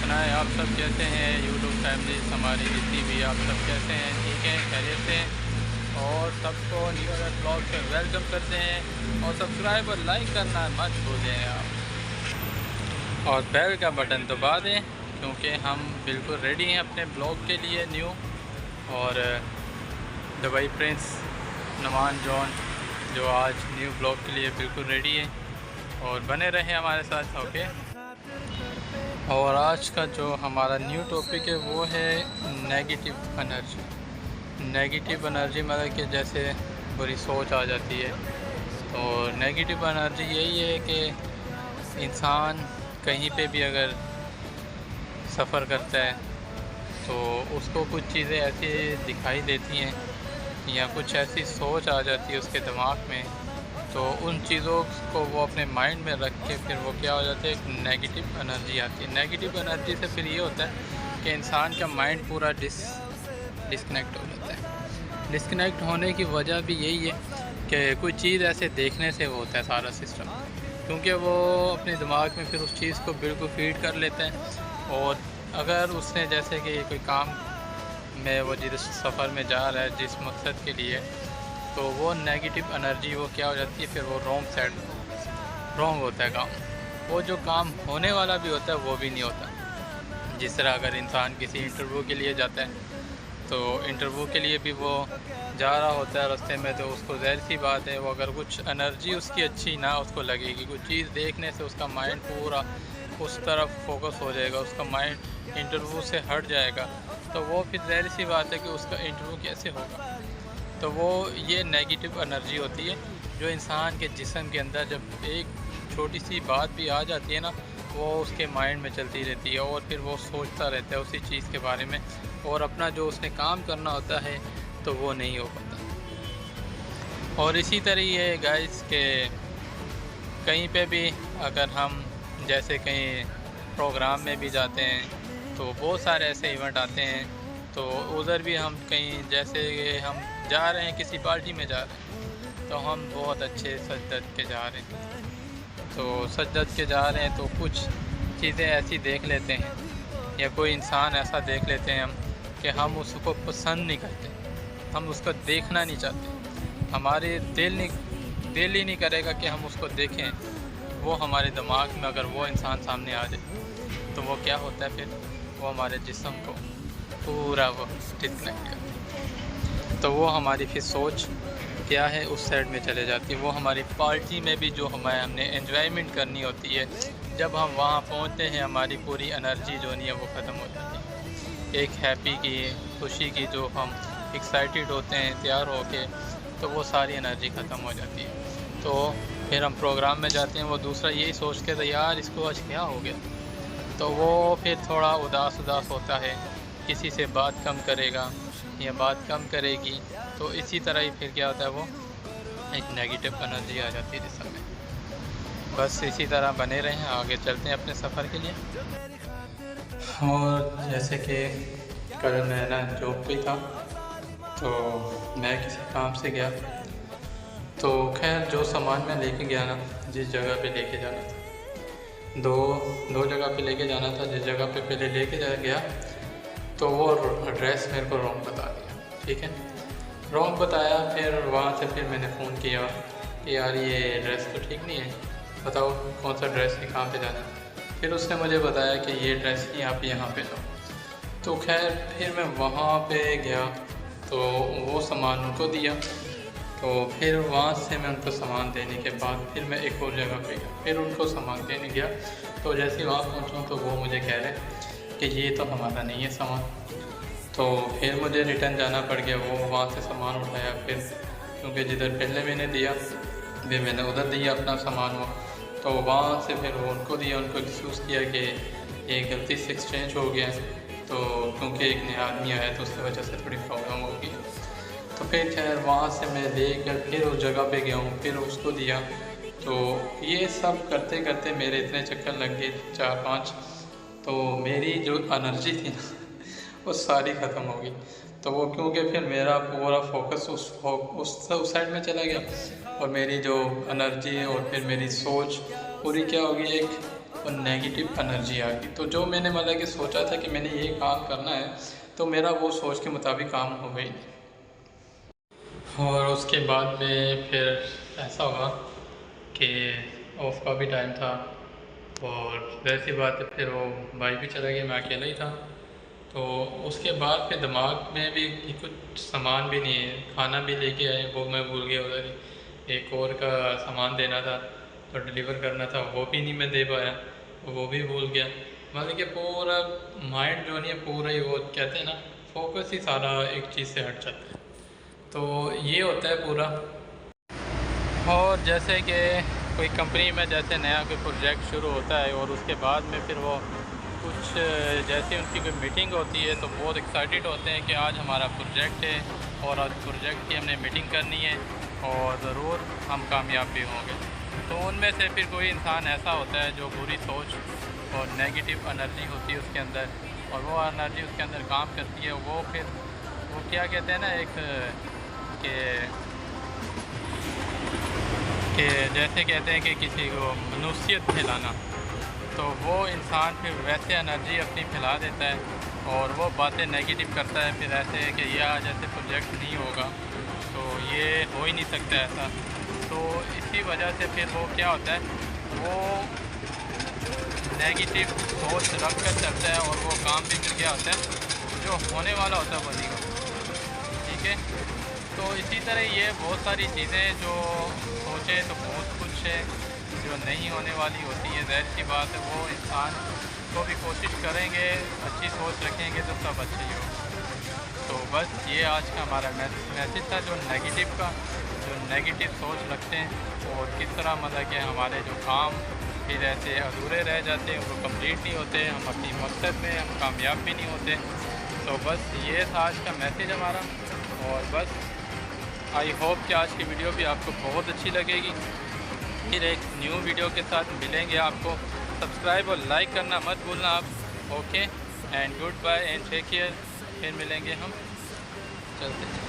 सुनाएं आप सब कैसे हैं। यूट्यूब फैमिली हमारी जितनी भी आप सब कैसे हैं, ठीक हैं, खैरियत से हैं। और सबको न्यू ईयर ब्लॉग पे वेलकम करते हैं और सब्सक्राइब और लाइक करना मत भूलें आप, और बेल का बटन दबा दें क्योंकि हम बिल्कुल रेडी हैं अपने ब्लॉग के लिए न्यू। और दुबई प्रिंस नमान जॉन जो आज न्यू ब्लॉग के लिए बिल्कुल रेडी है, और बने रहें हमारे साथ। ओके। और आज का जो हमारा न्यू टॉपिक है वो है नेगेटिव एनर्जी। नेगेटिव एनर्जी मतलब कि जैसे बुरी सोच आ जाती है। तो नेगेटिव एनर्जी यही है कि इंसान कहीं पे भी अगर सफ़र करता है तो उसको कुछ चीज़ें ऐसी दिखाई देती हैं या कुछ ऐसी सोच आ जाती है उसके दिमाग में, तो उन चीज़ों को वो अपने माइंड में रख के फिर वो क्या हो जाता है, एक नेगेटिव एनर्जी आती है। नेगेटिव एनर्जी से फिर ये होता है कि इंसान का माइंड पूरा डिस्कनेक्ट हो जाता है। डिस्कनेक्ट होने की वजह भी यही है कि कोई चीज़ ऐसे देखने से वो होता है सारा सिस्टम, क्योंकि वो अपने दिमाग में फिर उस चीज़ को बिल्कुल फीड कर लेते हैं। और अगर उसने जैसे कि कोई काम में वो जिस सफ़र में जा रहा है जिस मकसद के लिए, तो वो नेगेटिव एनर्जी वो क्या हो जाती है, फिर वो रॉन्ग होता है काम। वो जो काम होने वाला भी होता है वो भी नहीं होता। जिस तरह अगर इंसान किसी इंटरव्यू के लिए जाता है तो इंटरव्यू के लिए भी वो जा रहा होता है रास्ते में, तो उसको ज़ाहिर सी बात है वो अगर कुछ एनर्जी उसकी अच्छी ना उसको लगेगी, कुछ चीज़ देखने से उसका माइंड पूरा उस तरफ फोकस हो जाएगा, उसका माइंड इंटरव्यू से हट जाएगा, तो वो फिर ज़ाहिर सी बात है कि उसका इंटरव्यू कैसे होगा। तो वो ये नेगेटिव एनर्जी होती है जो इंसान के जिस्म के अंदर जब एक छोटी सी बात भी आ जाती है ना, वो उसके माइंड में चलती रहती है और फिर वो सोचता रहता है उसी चीज़ के बारे में, और अपना जो उसने काम करना होता है तो वो नहीं हो पाता। और इसी तरह ये गाइस के कहीं पे भी अगर हम जैसे कहीं प्रोग्राम में भी जाते हैं तो बहुत सारे ऐसे इवेंट आते हैं, तो उधर भी हम कहीं जैसे हम जा रहे हैं किसी पार्टी में जा रहे हैं, तो हम बहुत अच्छे सज धज के जा रहे हैं। तो सज धज के जा रहे हैं तो कुछ चीज़ें ऐसी देख लेते हैं या कोई इंसान ऐसा देख लेते हैं हम कि हम उसको पसंद नहीं करते, हम उसको देखना नहीं चाहते, हमारे दिल ही नहीं करेगा कि हम उसको देखें। वो हमारे दिमाग में अगर वो इंसान सामने आ जाए तो वो क्या होता है, फिर वो हमारे जिस्म को पूरा वो डिस्कनेक्ट करता है। तो वो हमारी फिर सोच क्या है उस साइड में चले जाती है। वो हमारी पार्टी में भी जो हमने एंजॉयमेंट करनी होती है, जब हम वहाँ पहुँचते हैं हमारी पूरी एनर्जी जो नहीं है वो ख़त्म हो जाती है। एक हैप्पी की, खुशी की, जो हम एक्साइटेड होते हैं तैयार होके, तो वो सारी एनर्जी ख़त्म हो जाती है। तो फिर हम प्रोग्राम में जाते हैं, वो दूसरा यही सोचते थे यार इसको आज क्या हो गया, तो वो फिर थोड़ा उदास होता है, किसी से बात कम करेगा या बात कम करेगी। तो इसी तरह ही फिर क्या होता है, वो एक नेगेटिव एनर्जी आ जाती है जिसमें में। बस इसी तरह बने रहें, आगे चलते हैं अपने सफ़र के लिए। और जैसे कि कल मैं ना जॉब पे था, तो मैं किसी काम से गया, तो खैर जो सामान मैं लेके गया ना, जिस जगह पे लेके जाना था, दो जगह पे लेके जाना था। जिस जगह पे पहले लेके गया तो वो एड्रेस मेरे को रॉन्ग बता दिया, ठीक है, रॉन्ग बताया। फिर वहाँ से फिर मैंने फ़ोन किया कि यार ये एड्रेस तो ठीक नहीं है, बताओ कौन सा एड्रेस है, कहाँ पे जाना है। फिर उसने मुझे बताया कि ये एड्रेस ही आप यहाँ पे जाओ। तो खैर फिर मैं वहाँ पे गया तो वो सामान उनको दिया। तो फिर वहाँ से मैं उनको सामान देने के बाद फिर मैं एक और जगह पे गया, फिर उनको सामान देने गया। तो जैसे वहाँ पहुँचा तो वो मुझे कह रहे कि ये तो हमारा नहीं है सामान। तो फिर मुझे रिटर्न जाना पड़ गया, वो वहाँ से सामान उठाया फिर, क्योंकि जिधर पहले मैंने दिया फिर मैंने उधर दिया अपना सामान वो। तो वहाँ से फिर वो उनको दिया, उनको एक्सक्यूज़ किया कि ये गलती से एक्सचेंज हो गया, तो क्योंकि एक नया आदमी आया तो उसकी वजह से थोड़ी प्रॉब्लम होगी। तो फिर खैर वहाँ से मैं लेकर फिर उस जगह पे गया हूँ, फिर उसको दिया। तो ये सब करते करते मेरे इतने चक्कर लग गए 4-5, तो मेरी जो एनर्जी थी ना वो सारी ख़त्म हो गई। तो वो क्योंकि फिर मेरा पूरा फोकस उस साइड में चला गया, और मेरी जो एनर्जी है और फिर मेरी सोच पूरी क्या होगी, एक और नेगेटिव एनर्जी आ गई। तो जो मैंने मतलब कि सोचा था कि मैंने ये काम करना है, तो मेरा वो सोच के मुताबिक काम हो गई। और उसके बाद में फिर ऐसा हुआ कि ऑफ का भी टाइम था, और वैसी बात है फिर वो भाई भी चला गया, मैं अकेला ही था। तो उसके बाद फिर दिमाग में भी कि कुछ सामान भी नहीं है, खाना भी लेके आए वो मैं भूल गया, उधर ही एक और का सामान देना था तो डिलीवर करना था, वो भी नहीं मैं दे पाया, वो भी भूल गया। मतलब कि पूरा माइंड जो नहीं है पूरा ही, वो कहते हैं ना, फोकस ही सारा एक चीज़ से हट जाता है। तो ये होता है पूरा। और जैसे कि कोई कंपनी में जैसे नया कोई प्रोजेक्ट शुरू होता है और उसके बाद में फिर वो कुछ जैसे उनकी कोई मीटिंग होती है तो बहुत एक्साइटेड होते हैं कि आज हमारा प्रोजेक्ट है और आज प्रोजेक्ट की हमने मीटिंग करनी है और ज़रूर हम कामयाब भी होंगे। तो उनमें से फिर कोई इंसान ऐसा होता है जो बुरी सोच और नेगेटिव एनर्जी होती है उसके अंदर, और वो एनर्जी उसके अंदर काम करती है। वो फिर वो क्या कहते हैं ना, एक कि जैसे कहते हैं कि किसी को मनुष्यत फैलाना, तो वो इंसान फिर वैसे एनर्जी अपनी फैला देता है और वो बातें नेगेटिव करता है। फिर ऐसे कि ये आज ऐसे प्रोजेक्ट नहीं होगा, तो ये हो ही नहीं सकता ऐसा। तो इसी वजह से फिर वो क्या होता है, वो नेगेटिव सोच रख कर चलता है और वो काम भी फिर क्या होता है जो होने वाला होता है वो नहीं होता। ठीक है, तो इसी तरह ये बहुत सारी चीज़ें जो सोचे तो बहुत कुछ है जो नहीं होने वाली होती है। ज़ाहिर सी बात है, वो इंसान को भी कोशिश करेंगे, अच्छी सोच रखेंगे तो सब अच्छे ही हो। तो बस ये आज का हमारा मैसेज था, जो नेगेटिव का, जो नेगेटिव सोच रखते हैं और किस तरह मतलब कि हमारे जो काम फिर ऐसे अधूरे रह जाते हैं, वो कंप्लीट नहीं होते, हम अपनी मकसद में हम कामयाब भी नहीं होते। तो बस ये था आज का मैसेज हमारा। और बस आई होप कि आज की वीडियो भी आपको बहुत अच्छी लगेगी। फिर एक न्यू वीडियो के साथ मिलेंगे, आपको सब्सक्राइब और लाइक करना मत भूलना आप। Okay and goodbye and take care. फिर मिलेंगे हम, चलते हैं।